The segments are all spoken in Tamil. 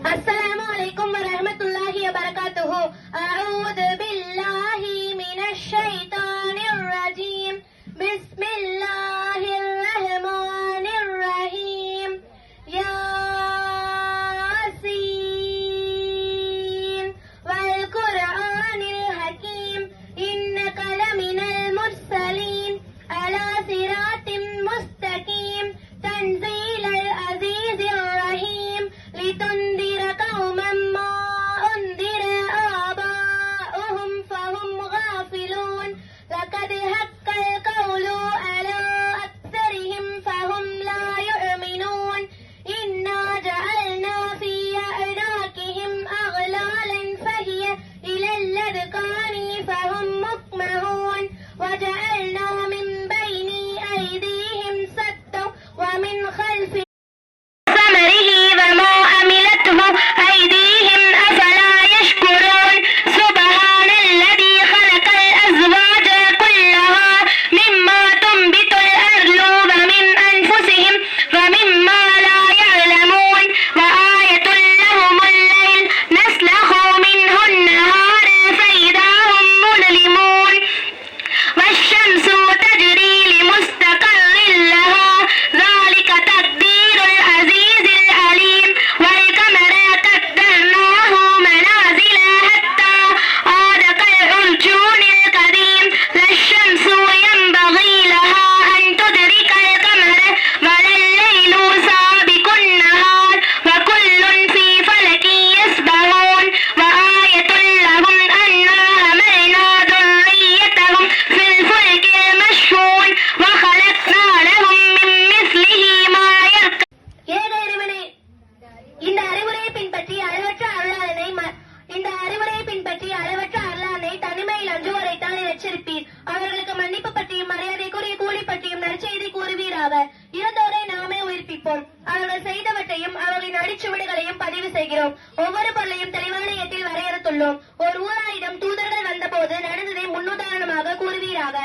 Assalamualaikum warahmatullahi wabarakatuh. A'udzu billahi minasy syaithanir rajim. Bismillahirrahmanirrahim. Yasin wal Qur'anil hakim. Innaka laminal mursalin ala siratim mustaqim. Tanzilal azizir rahim. لتنذر قوما ما أنذر آباؤهم فهم غافلون لقد حق القول على أكثرهم فهم لا يؤمنون إنا جعلنا في أعناقهم أغلالا فهي إلى الأذقان فهم مقمحون وجعلنا من بين أيديهم سدا ومن خلفهم அவர்களுக்கு மன்னிப்பு பற்றியும் மரியாதைக்குரிய கூலி பற்றியும் நற்செய்தி கூறுவீராக. இறந்தோரை நாமே உயிர்ப்பிப்போம். அவர்கள் செய்தவற்றையும் அவர்களின் அடிச்சுவடுகளையும் பதிவு செய்கிறோம். ஒவ்வொரு பொருளையும் தெளிவான எட்டில் வரையறுத்துள்ளோம். ஒரு ஊராரிடம் தூதர்கள் வந்தபோது நடந்ததை முன்னுதாரணமாக கூறுவீராக.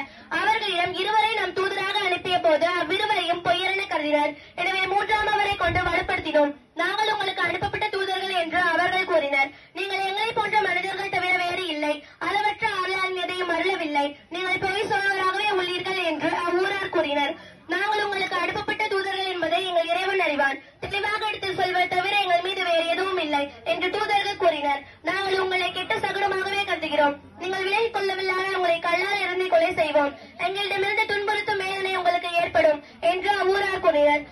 அவர்களிடம் இருவரை நாம் தூதராக அனுப்பிய போது அவ்விருவரையும் பொய்யரென கருதினர். எனவே மூன்றாமவரை கொண்டு வலுப்படுத்தினோம். நாங்கள் உங்களுக்கு அனுப்பப்பட்ட தூதர்கள் என்று அவர்கள் கூறினர். நீங்கள் எங்களை போன்ற மனிதர்கள் தவிர வேறு இல்லை. அளவற்ற ஆளான் எதையும் அருளவில்லை. நீங்கள் பொய் சொல்வராகவே உள்ளீர்கள் என்று அவ்வூரார் கூறினர். நாங்கள் உங்களுக்கு அனுப்பப்பட்ட தூதர்கள் என்பதை எங்கள் இறைவன் அறிவான். தெளிவாக எடுத்து சொல்வதை தவிர எங்கள் மீது வேறு எதுவும் இல்லை என்று தூதர்கள் கூறினர். நாங்கள் உங்களை கெட்ட சகுனமாகவே கருதுகிறோம். நீங்கள் விலகிக் கொள்ளவில்லாத உங்களை கல்லால் இறந்தி கொலை செய்வோம். எங்களிடமிருந்து துன்புறுத்தும் வேதனை உங்களுக்கு ஏற்படும் என்று அவ்வூரார் கூறினர்.